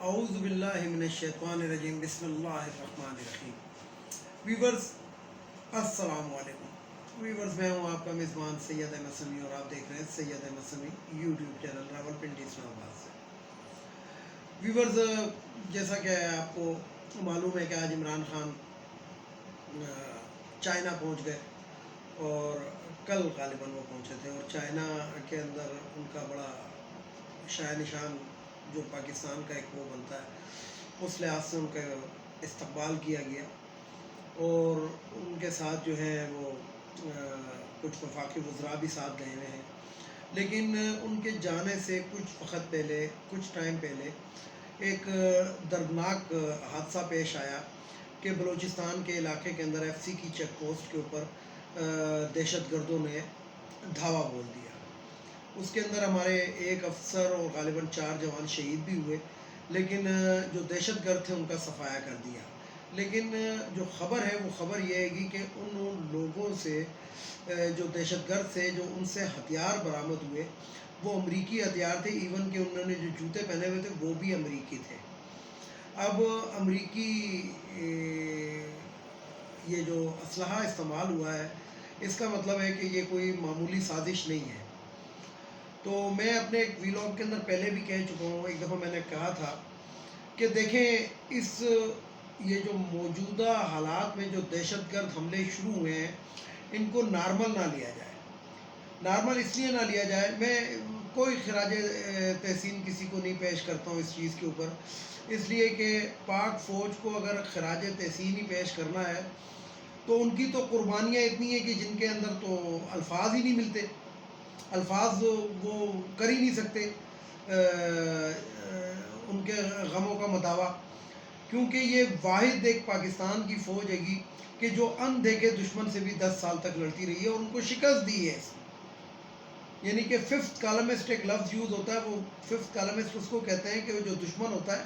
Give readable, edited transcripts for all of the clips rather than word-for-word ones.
اعوذ باللہ من الشیطان الرجیم بسم اللہ الرحمن الرحیم۔ ویورز السلام علیکم۔ ویورز میں ہوں آپ کا میزبان سید احمد سمیع اور آپ دیکھ رہے ہیں سید احمد سمیع یوٹیوب چینل راولپنڈی اسلام آباد سے۔ ویورز جیسا کہ آپ کو معلوم ہے کہ آج عمران خان چائنا پہنچ گئے اور کل غالباً وہ پہنچے تھے، اور چائنا کے اندر ان کا بڑا شاہ نشان جو پاکستان کا ایک وہ بنتا ہے، اس لحاظ سے ان کا استقبال کیا گیا، اور ان کے ساتھ جو ہے وہ کچھ وفاقی وزراء بھی ساتھ گئے ہوئے ہیں۔ لیکن ان کے جانے سے کچھ ٹائم پہلے ایک دردناک حادثہ پیش آیا کہ بلوچستان کے علاقے کے اندر ایف سی کی چیک پوسٹ کے اوپر دہشت گردوں نے دھاوا بول دیا۔ اس کے اندر ہمارے ایک افسر اور غالباً 4 جوان شہید بھی ہوئے، لیکن جو دہشت گرد تھے ان کا صفایا کر دیا۔ لیکن جو خبر ہے وہ خبر یہ ہے کہ ان لوگوں سے جو دہشت گرد تھے، جو ان سے ہتھیار برآمد ہوئے وہ امریکی ہتھیار تھے، ایون کہ انہوں نے جو جوتے پہنے ہوئے تھے وہ بھی امریکی تھے۔ اب امریکی یہ جو اسلحہ استعمال ہوا ہے، اس کا مطلب ہے کہ یہ کوئی معمولی سازش نہیں ہے۔ تو میں اپنے ایک ویلاگ کے اندر پہلے بھی کہہ چکا ہوں، ایک دفعہ میں نے کہا تھا کہ دیکھیں یہ جو موجودہ حالات میں جو دہشت گرد حملے شروع ہوئے ہیں، ان کو نارمل نہ لیا جائے۔ نارمل اس لیے نہ لیا جائے، میں کوئی خراج تحسین کسی کو نہیں پیش کرتا ہوں اس چیز کے اوپر، اس لیے کہ پاک فوج کو اگر خراج تحسین ہی پیش کرنا ہے تو ان کی تو قربانیاں اتنی ہیں کہ جن کے اندر تو الفاظ ہی نہیں ملتے، الفاظ وہ کر ہی نہیں سکتے ان کے غموں کا مداوع، کیونکہ یہ واحد ایک پاکستان کی فوج ہے گی کہ جو ان دیکھے دشمن سے بھی 10 سال تک لڑتی رہی ہے اور ان کو شکست دی ہے۔ یعنی کہ ففتھ کالمسٹ ایک لفظ یوز ہوتا ہے، وہ ففتھ کالمسٹ اس کو کہتے ہیں کہ جو دشمن ہوتا ہے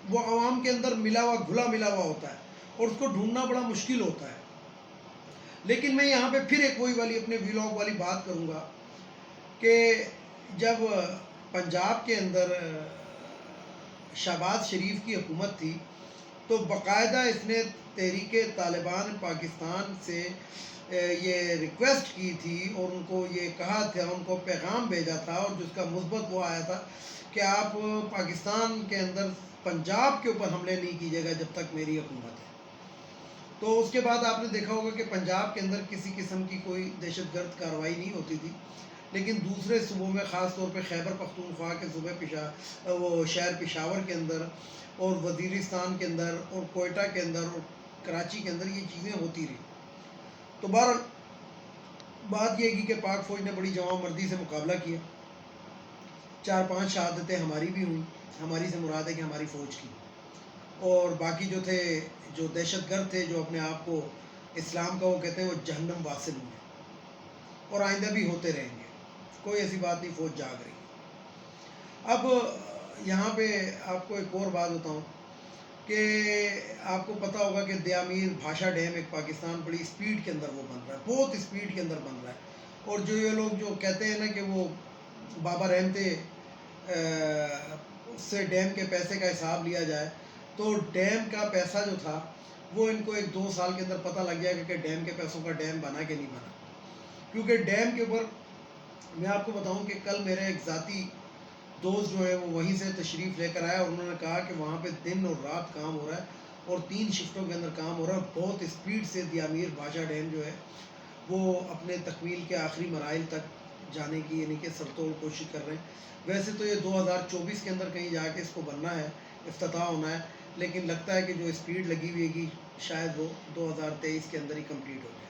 وہ عوام کے اندر گھلا ملا ہوا ہوتا ہے اور اس کو ڈھونڈنا بڑا مشکل ہوتا ہے۔ لیکن میں یہاں پہ پھر ایک وہی والی اپنے ویلاگ والی بات کروں گا کہ جب پنجاب کے اندر شہباز شریف کی حکومت تھی تو باقاعدہ اس نے تحریک طالبان پاکستان سے یہ ریکویسٹ کی تھی اور ان کو یہ کہا تھا، ان کو پیغام بھیجا تھا، اور جس کا مثبت وہ آیا تھا کہ آپ پاکستان کے اندر پنجاب کے اوپر حملے نہیں کیجیے گا جب تک میری حکومت ہے۔ تو اس کے بعد آپ نے دیکھا ہوگا کہ پنجاب کے اندر کسی قسم کی کوئی دہشت گرد کارروائی نہیں ہوتی تھی، لیکن دوسرے صوبوں میں خاص طور پہ خیبر پختونخوا کے صوبے وہ شہر پشاور کے اندر اور وزیرستان کے اندر اور کوئٹہ کے اندر اور کراچی کے اندر یہ چیزیں ہوتی رہی۔ تو بہرحال بات یہ کی کہ پاک فوج نے بڑی جواں مردی سے مقابلہ کیا، 4-5 شہادتیں ہماری بھی ہوئیں، ہماری سے مراد ہے کہ ہماری فوج کی، اور باقی جو تھے جو دہشت گرد تھے جو اپنے آپ کو اسلام کا وہ کہتے ہیں وہ جہنم واصل ہوئے اور آئندہ بھی ہوتے رہیں گے، کوئی ایسی بات نہیں، فوج جاگ رہی۔ اب یہاں پہ آپ کو ایک اور بات بتاؤں کہ آپ کو پتہ ہوگا کہ دیامیر بھاشا ڈیم ایک پاکستان بڑی اسپیڈ کے اندر وہ بن رہا ہے، بہت اسپیڈ کے اندر بن رہا ہے، اور جو یہ لوگ جو کہتے ہیں نا کہ وہ بابا رحمتے اس سے ڈیم کے پیسے کا حساب لیا جائے، تو ڈیم کا پیسہ جو تھا وہ ان کو 1-2 سال کے اندر پتہ لگ جائے گا کہ ڈیم کے پیسوں کا ڈیم بنا کہ نہیں بنا، کیونکہ ڈیم کے اوپر میں آپ کو بتاؤں کہ کل میرے ایک ذاتی دوست جو ہے وہ وہیں سے تشریف لے کر آیا اور انہوں نے کہا کہ وہاں پہ دن اور رات کام ہو رہا ہے اور 3 شفٹوں کے اندر کام ہو رہا ہے، بہت اسپیڈ سے دیامیر بھاشا ڈیم جو ہے وہ اپنے تکمیل کے آخری مراحل تک جانے کی یعنی کہ سرتوڑ کوشش کر رہے ہیں۔ ویسے تو یہ 2024 کے اندر کہیں جا کے اس کو بننا ہے، افتتاح ہونا ہے، لیکن لگتا ہے کہ جو اسپیڈ لگی ہوئی ہے شاید وہ 2023 کے اندر ہی کمپلیٹ ہو جائے۔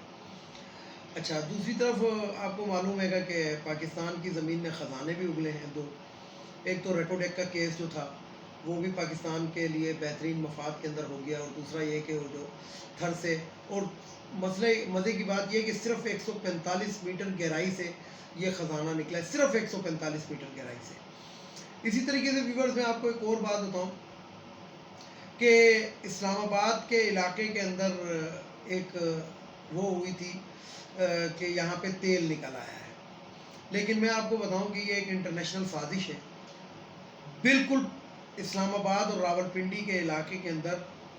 اچھا، دوسری طرف آپ کو معلوم ہے گا کہ پاکستان کی زمین میں خزانے بھی اگلے ہیں 2، ایک تو ریٹوڈیک کا کیس جو تھا وہ بھی پاکستان کے لیے بہترین مفاد کے اندر ہو گیا، اور دوسرا یہ کہ وہ جو تھر سے، اور مزے کی بات یہ کہ صرف 145 میٹر گہرائی سے یہ خزانہ نکلا ہے، صرف 145 میٹر گہرائی سے۔ اسی طریقے سے ویورز میں آپ کو ایک اور بات بتاؤں کہ اسلام آباد کے علاقے کے اندر ایک وہ ہوئی تھی کہ یہاں پہ تیل نکل آیا ہے، لیکن میں آپ کو بتاؤں کہ یہ ایک انٹرنیشنل سازش ہے، بالکل اسلام آباد اور راولپنڈی کے علاقے کے اندر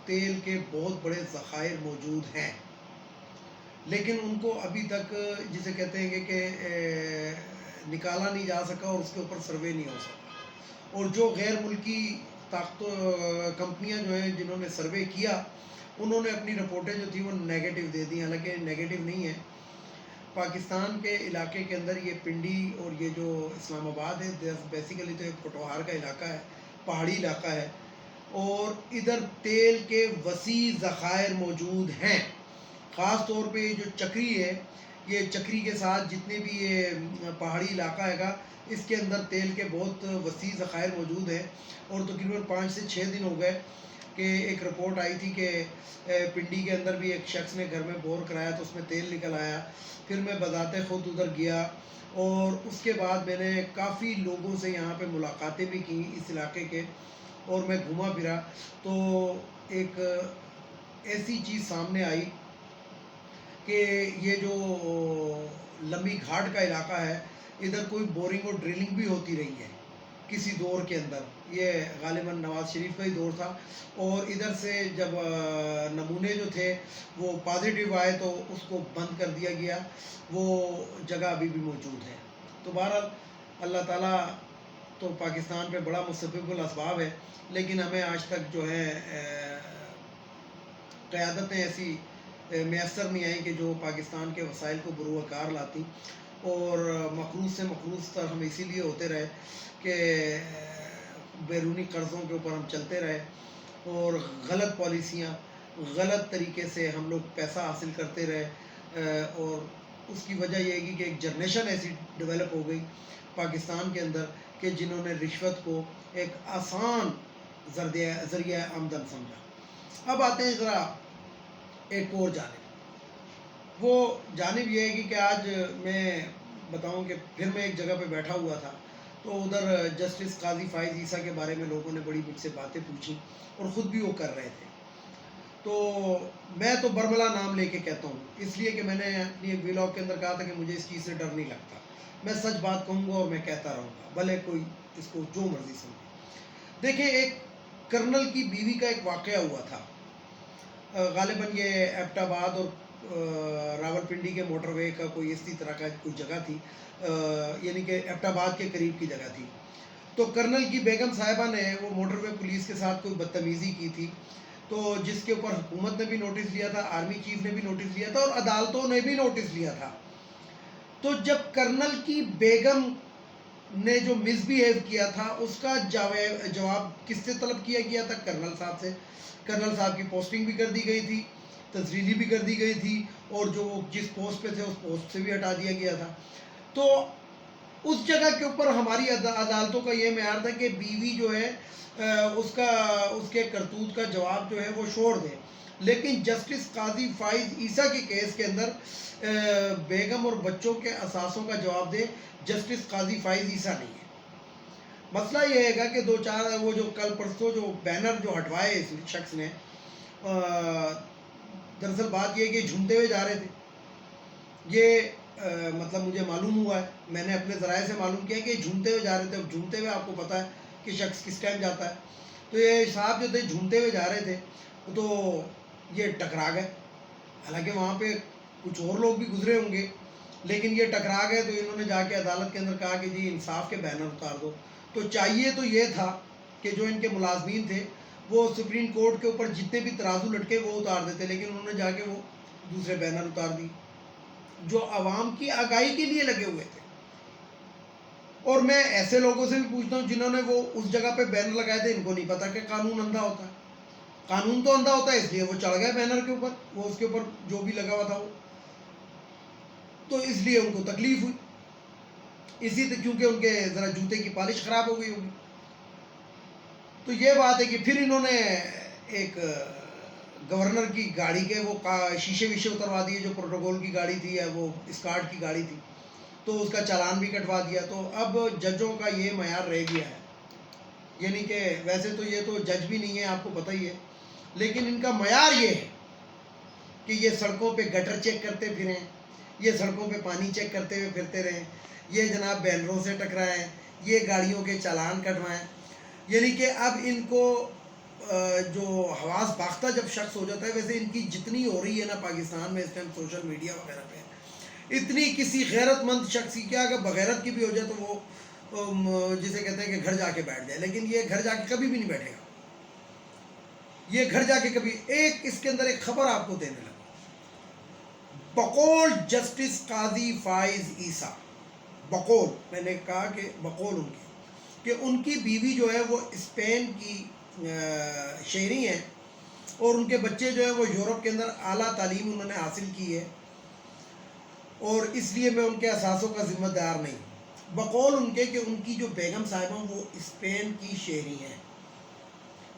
تیل کے بہت بڑے ذخائر موجود ہیں، لیکن ان کو ابھی تک جسے کہتے ہیں کہ نکالا نہیں جا سکا اور اس کے اوپر سروے نہیں ہو سکا، اور جو غیر ملکی کمپنیاں جو ہیں جنہوں نے سروے کیا انہوں نے اپنی رپورٹیں جو تھیں وہ نیگیٹو دے دی، حالانکہ نیگیٹو نہیں ہے۔ پاکستان کے علاقے کے اندر یہ پنڈی اور یہ جو اسلام آباد ہے بیسیکلی تو ایک پٹوہار کا علاقہ ہے، پہاڑی علاقہ ہے، اور ادھر تیل کے وسیع ذخائر موجود ہیں۔ خاص طور پہ یہ جو چکری ہے، یہ چکری کے ساتھ جتنے بھی یہ پہاڑی علاقہ ہے گا، اس کے اندر تیل کے بہت وسیع ذخائر موجود ہیں، اور تقریباً 5 سے 6 دن ہو گئے کہ ایک رپورٹ آئی تھی کہ پنڈی کے اندر بھی ایک شخص نے گھر میں بور کرایا تو اس میں تیل نکل آیا۔ پھر میں بذات خود ادھر گیا اور اس کے بعد میں نے کافی لوگوں سے یہاں پہ ملاقاتیں بھی کی اس علاقے کے، اور میں گھوما پھرا تو ایک ایسی چیز سامنے آئی کہ یہ جو لمبی گھاٹ کا علاقہ ہے، ادھر کوئی بورنگ اور ڈرلنگ بھی ہوتی رہی ہے کسی دور کے اندر، یہ غالباً نواز شریف کا ہی دور تھا، اور ادھر سے جب نمونے جو تھے وہ پازیٹیو آئے تو اس کو بند کر دیا گیا، وہ جگہ ابھی بھی موجود ہے۔ تو بہرحال اللہ تعالیٰ تو پاکستان پہ بڑا مسبب الاسباب ہے، لیکن ہمیں آج تک جو ہے قیادتیں ایسی میسر نہیں آئیں کہ جو پاکستان کے وسائل کو بروکار لاتی، اور مقروض سے مقروض تر ہم اسی لیے ہوتے رہے کہ بیرونی قرضوں کے اوپر ہم چلتے رہے، اور غلط پالیسیاں غلط طریقے سے ہم لوگ پیسہ حاصل کرتے رہے، اور اس کی وجہ یہ ہے کہ ایک جنریشن ایسی ڈیولپ ہو گئی پاکستان کے اندر کہ جنہوں نے رشوت کو ایک آسان ذریعہ آمدن سمجھا۔ اب آتے ہیں ذرا ایک اور جانب، وہ جانب یہ ہے کہ آج میں بتاؤں کہ پھر میں ایک جگہ پہ بیٹھا ہوا تھا تو ادھر جسٹس قاضی فائز عیسیٰ کے بارے میں لوگوں نے بڑی مجھ سے باتیں پوچھی، اور خود بھی وہ کر رہے تھے۔ تو میں تو برملا نام لے کے کہتا ہوں، اس لیے کہ میں نے اپنی ایک ویلاگ کے اندر کہا تھا کہ مجھے اس چیز سے ڈر نہیں لگتا، میں سچ بات کہوں گا اور میں کہتا رہوں گا، بھلے کوئی اس کو جو مرضی سمجھے۔ دیکھیں، ایک کرنل کی بیوی کا ایک واقعہ ہوا تھا، غالباً یہ ایبٹ آباد اور راولپنڈی کے موٹر وے کا کوئی اسی طرح کا کوئی جگہ تھی، یعنی کہ ایبٹ آباد کے قریب کی جگہ تھی۔ تو کرنل کی بیگم صاحبہ نے وہ موٹر وے پولیس کے ساتھ کوئی بدتمیزی کی تھی، تو جس کے اوپر حکومت نے بھی نوٹس لیا تھا، آرمی چیف نے بھی نوٹس لیا تھا، اور عدالتوں نے بھی نوٹس لیا تھا۔ تو جب کرنل کی بیگم نے جو مس بیہیو کیا تھا اس کا جواب کس سے طلب کیا گیا تھا؟ کرنل صاحب سے۔ کرنل صاحب کی پوسٹنگ بھی کر دی گئی تھی، تزلیلی بھی کر دی گئی تھی، اور جو جس پوسٹ پہ تھے اس پوسٹ سے بھی ہٹا دیا گیا تھا۔ تو اس جگہ کے اوپر ہماری عدالتوں کا یہ معیار تھا کہ بیوی جو ہے اس کے کرتوت کا جواب جو ہے وہ چھوڑ دے، لیکن جسٹس قاضی فائز عیسیٰ کے کیس کے اندر بیگم اور بچوں کے اثاثوں کا جواب دے جسٹس قاضی فائز عیسیٰ نہیں ہے۔ مسئلہ یہ ہے گا کہ دو چار وہ جو کل پرسوں جو بینر جو ہٹوائے اس شخص نے، دراصل بات یہ ہے کہ جھومتے ہوئے جا رہے تھے، یہ مطلب مجھے معلوم ہوا ہے، میں نے اپنے ذرائع سے معلوم کیا کہ جھومتے ہوئے جا رہے تھے۔ اب جھومتے ہوئے آپ کو پتہ ہے کہ شخص کس ٹائم جاتا ہے، تو یہ صاحب جو تھے جھومتے ہوئے جا رہے تھے تو یہ ٹکرا گئے، حالانکہ وہاں پہ کچھ اور لوگ بھی گزرے ہوں گے، لیکن یہ ٹکرا گئے۔ تو انہوں نے جا کے عدالت کے اندر کہا کہ جی انصاف کے بینر اتار دو۔ تو چاہیے تو یہ تھا کہ جو ان کے ملازمین تھے وہ سپریم کورٹ کے اوپر جتنے بھی ترازو لٹکے وہ اتار دیتے، لیکن انہوں نے جا کے وہ دوسرے بینر اتار دی جو عوام کی آگاہی کے لیے لگے ہوئے تھے۔ اور میں ایسے لوگوں سے بھی پوچھتا ہوں جنہوں نے وہ اس جگہ پہ بینر لگائے تھے، ان کو نہیں پتا کہ قانون اندھا ہوتا ہے۔ قانون تو اندھا ہوتا ہے، اس لیے وہ چڑھ گئے بینر کے اوپر، وہ اس کے اوپر جو بھی لگا ہوا تھا وہ، تو اس لیے ان کو تکلیف ہوئی، اسی کیونکہ ان کے ذرا جوتے کی پالش خراب ہو گئی ہوگی۔ تو یہ بات ہے کہ پھر انہوں نے ایک گورنر کی گاڑی کے وہ شیشے ویشے اتروا دیے، جو پروٹوکول کی گاڑی تھی یا وہ اسکارٹ کی گاڑی تھی، تو اس کا چالان بھی کٹوا دیا۔ تو اب ججوں کا یہ معیار رہ گیا ہے، یعنی کہ ویسے تو یہ تو جج بھی نہیں ہے، آپ کو پتہ ہی ہے، لیکن ان کا معیار یہ ہے کہ یہ سڑکوں پہ گٹر چیک کرتے پھریں، یہ سڑکوں پہ پانی چیک کرتے ہوئے پھرتے رہیں، یہ جناب بینروں سے ٹکرائیں، یہ گاڑیوں کے چالان کٹوائیں، یعنی کہ اب ان کو جو حواس باختہ جب شخص ہو جاتا ہے، ویسے ان کی جتنی ہو رہی ہے نا پاکستان میں اس ٹائم سوشل میڈیا وغیرہ پہ، اتنی کسی غیرت مند شخص کی کیا، اگر بغیرت کی بھی ہو جائے تو وہ جسے کہتے ہیں کہ گھر جا کے بیٹھ جائے، لیکن یہ گھر جا کے کبھی بھی نہیں بیٹھے گا، یہ گھر جا کے کبھی اس کے اندر ایک خبر آپ کو دینے لگا، بقول جسٹس قاضی فائز عیسیٰ، بقول میں نے کہا کہ بقول ان کی کہ ان کی بیوی جو ہے وہ اسپین کی شہری ہیں اور ان کے بچے جو ہیں وہ یورپ کے اندر اعلیٰ تعلیم انہوں نے حاصل کی ہے اور اس لیے میں ان کے اثاثوں کا ذمہ دار نہیں، بقول ان کے کہ ان کی جو بیگم صاحبہ وہ اسپین کی شہری ہیں،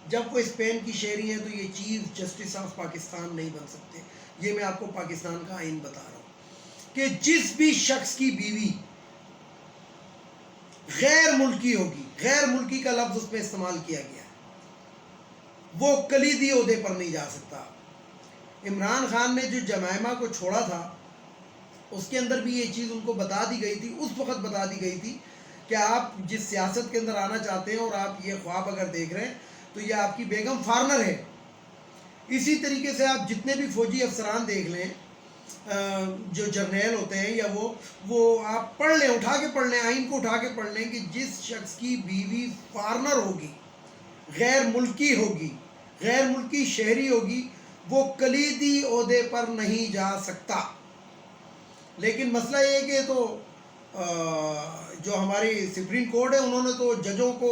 جب وہ اسپین کی شہری ہیں تو یہ چیف جسٹس آف پاکستان نہیں بن سکتے، یہ میں آپ کو پاکستان کا آئین بتا رہا ہوں کہ جس بھی شخص کی بیوی غیر ملکی ہوگی، غیر ملکی کا لفظ اس میں استعمال کیا گیا ہے، وہ کلیدی عہدے پر نہیں جا سکتا۔ عمران خان نے جو جمائمہ کو چھوڑا تھا اس کے اندر بھی یہ چیز ان کو بتا دی گئی تھی، اس وقت بتا دی گئی تھی کہ آپ جس سیاست کے اندر آنا چاہتے ہیں اور آپ یہ خواب اگر دیکھ رہے ہیں تو یہ آپ کی بیگم فارنر ہے۔ اسی طریقے سے آپ جتنے بھی فوجی افسران دیکھ لیں، جو جرنیل ہوتے ہیں یا وہ آپ پڑھ لیں، اٹھا کے پڑھ لیں، آئین کو اٹھا کے پڑھ لیں کہ جس شخص کی بیوی فارنر ہوگی، غیر ملکی ہوگی، غیر ملکی شہری ہوگی، وہ کلیدی عہدے پر نہیں جا سکتا۔ لیکن مسئلہ یہ ہے کہ تو جو ہماری سپریم کورٹ ہے انہوں نے تو ججوں کو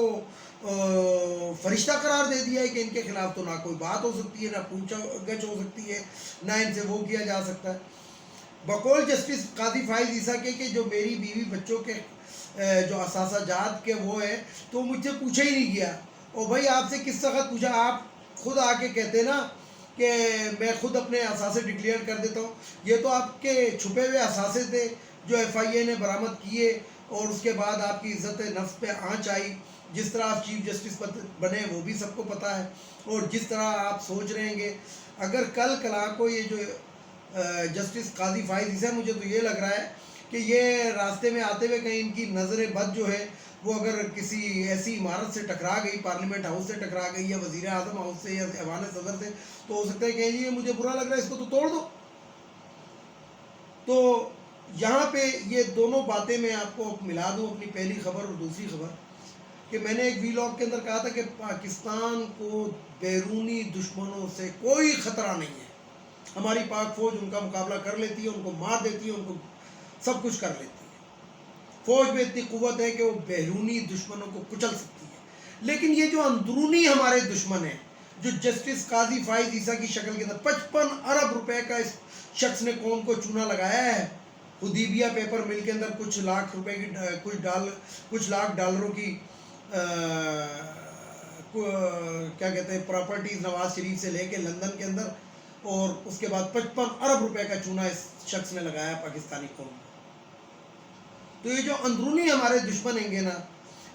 فرشتہ قرار دے دیا ہے کہ ان کے خلاف تو نہ کوئی بات ہو سکتی ہے، نہ پوچھ گچھ ہو سکتی ہے، نہ ان سے وہ کیا جا سکتا ہے۔ بقول جسٹس قاضی فائز عیسیٰ کے کہ جو میری بیوی بچوں کے جو اثاثہ جات کے وہ ہے تو مجھ سے پوچھا ہی نہیں گیا، اور بھائی آپ سے کس وقت پوچھا، آپ خود آ کے کہتے نا کہ میں خود اپنے اثاثے ڈکلیئر کر دیتا ہوں، یہ تو آپ کے چھپے ہوئے اثاثے تھے جو ایف آئی اے نے برآمد کیے اور اس کے بعد آپ کی عزت نفس پہ آنچ آئی، جس طرح آپ چیف جسٹس بنے وہ بھی سب کو پتہ ہے، اور جس طرح آپ سوچ رہے ہیں اگر کل کلا کو یہ جو جسٹس قاضی فائز عیسیٰ، مجھے تو یہ لگ رہا ہے کہ یہ راستے میں آتے ہوئے کہیں ان کی نظر بد جو ہے وہ اگر کسی ایسی عمارت سے ٹکرا گئی، پارلیمنٹ ہاؤس سے ٹکرا گئی یا وزیر اعظم ہاؤس سے یا ایوان صدر سے، تو ہو سکتا ہے کہ یہ مجھے برا لگ رہا ہے، اس کو تو توڑ دو۔ تو یہاں پہ یہ دونوں باتیں میں آپ کو ملا دوں، اپنی پہلی خبر اور دوسری خبر، کہ میں نے ایک ویلاگ کے اندر کہا تھا کہ پاکستان کو بیرونی دشمنوں سے کوئی خطرہ نہیں ہے، ہماری پاک فوج ان کا مقابلہ کر لیتی ہے، ان کو مار دیتی ہے، ان کو سب کچھ کر لیتی ہے، فوج میں اتنی قوت ہے کہ وہ بیرونی دشمنوں کو کچل سکتی ہے۔ لیکن یہ جو اندرونی ہمارے دشمن ہیں، جو جسٹس قاضی فائز عیسیٰ کی شکل کے اندر 55 ارب روپے کا اس شخص نے قوم کو چونا لگایا ہے، حدیبیہ پیپر مل کے اندر کچھ لاکھ روپے کی کچھ لاکھ ڈالروں کی کیا کہتے ہیں پراپرٹیز نواز شریف سے لے کے لندن کے اندر، اور اس کے بعد 55 ارب روپے کا چونا اس شخص نے لگایا پاکستانی قوم کو۔ تو یہ جو اندرونی ہمارے دشمن ہیں گے نا،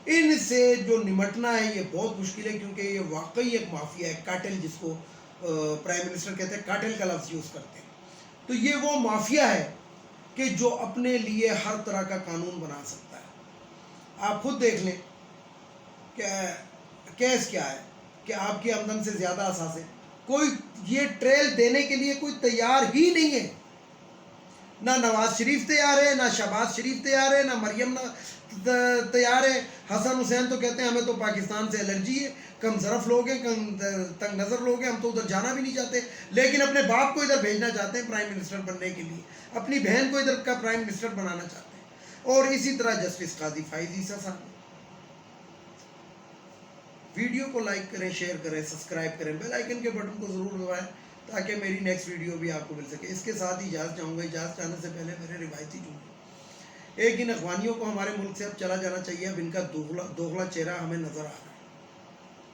ان سے جو نمٹنا ہے یہ بہت مشکل ہے، کیونکہ یہ واقعی ایک مافیا ہے، کارٹل، جس کو پرائم منسٹر کہتے ہیں، کارٹل کا لفظ یوز کرتے ہیں۔ تو یہ وہ مافیا ہے کہ جو اپنے لیے ہر طرح کا قانون بنا سکتا ہے۔ آپ خود دیکھ لیں کہ کیس کیا ہے کہ آپ کی آمدن سے زیادہ اثاثے، کوئی یہ ٹریل دینے کے لیے کوئی تیار ہی نہیں ہے، نہ نواز شریف تیار ہے، نہ شہباز شریف تیار ہے، نہ مریم تیار ہے۔ حسن حسین تو کہتے ہیں ہمیں تو پاکستان سے الرجی ہے، کم ظرف لوگ ہیں، کم تنگ نظر لوگ ہیں، ہم تو ادھر جانا بھی نہیں چاہتے، لیکن اپنے باپ کو ادھر بھیجنا چاہتے ہیں پرائم منسٹر بننے کے لیے، اپنی بہن کو ادھر کا پرائم منسٹر بنانا چاہتے ہیں۔ اور اسی طرح جسٹس قاضی فائز عیسیٰ صاحب۔ ویڈیو کو لائک کریں، شیئر کریں، سبسکرائب کریں، بیل آئیکن کے بٹن کو ضرور دبائیں تاکہ میری نیکسٹ ویڈیو بھی آپ کو مل سکے۔ اس کے ساتھ ہی اجازت چاہوں گا، اجازت چاہنے سے پہلے میرے روایتی جملے، ایک ان اخوانیوں کو ہمارے ملک سے اب چلا جانا چاہیے، اب ان کا دوغلا چہرہ ہمیں نظر آ رہا ہے۔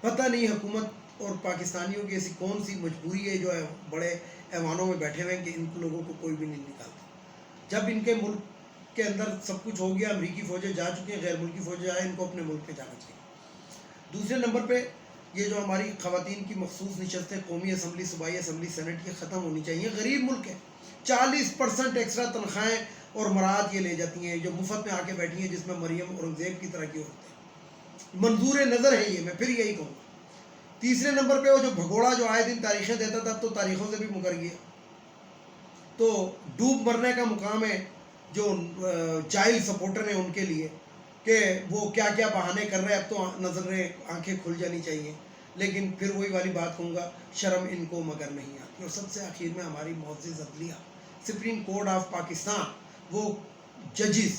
پتہ نہیں حکومت اور پاکستانیوں کی ایسی کون سی مجبوری ہے جو ہے بڑے ایوانوں میں بیٹھے ہوئے ہیں کہ ان لوگوں کو کوئی بھی نہیں نکالتا۔ جب ان کے ملک کے اندر سب کچھ ہو گیا، امریکی فوجیں جا چکی ہیں، غیر ملکی فوجیں آئیں، ان کو اپنے ملک پہ جانا چاہیے۔ دوسرے نمبر پہ یہ جو ہماری خواتین کی مخصوص نشستیں، قومی اسمبلی، صوبائی اسمبلی، سینٹ، یہ ختم ہونی چاہیے۔ غریب ملک ہے، 40% ایکسٹرا تنخواہیں اور مراد یہ لے جاتی ہیں، جو مفت میں آ کے بیٹھی ہیں، جس میں مریم اورنگزیب کی طرح کی عورتیں۔ منظور نظر ہے یہ، میں پھر یہی کہوں گا۔ تیسرے نمبر پہ وہ جو بھگوڑا جو آئے دن تاریخیں دیتا تھا، اب تو تاریخوں سے بھی مکر گیا، تو ڈوب مرنے کا مقام ہے جو جائل سپورٹر ہیں ان کے لیے کہ وہ کیا کیا بہانے کر رہے ہیں، اب تو نظریں آنکھیں کھل جانی چاہیے۔ لیکن پھر وہی والی بات کہوں گا، شرم ان کو مگر نہیں آتی۔ اور سب سے آخر میں ہماری معزز عدلیہ، سپریم کورٹ آف پاکستان، وہ ججز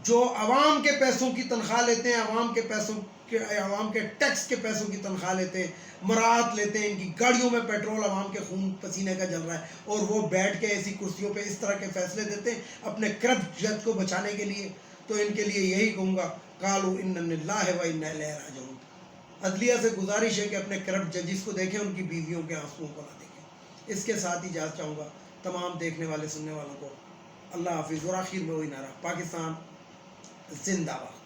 جو عوام کے پیسوں کی تنخواہ لیتے ہیں، عوام کے ٹیکس کے پیسوں کی تنخواہ لیتے ہیں، مراعات لیتے ہیں، ان کی گاڑیوں میں پیٹرول عوام کے خون پسینے کا جل رہا ہے، اور وہ بیٹھ کے ایسی کرسیوں پہ اس طرح کے فیصلے دیتے ہیں اپنے کرپٹ جج کو بچانے کے لیے۔ تو ان کے لیے یہی کہوں گا، قالوا انا للہ و انا الیہ راجعون۔ عدلیہ سے گزارش ہے کہ اپنے کرپٹ ججز کو دیکھیں، ان کی بیویوں کے آنسوؤں کو نہ دیکھیں۔ اس کے ساتھ ہی اجازت چاہوں گا تمام دیکھنے والے سننے والوں کو۔ اللہ حافظ۔ اور آخر میں وہی نعرہ، پاکستان زندہ باد۔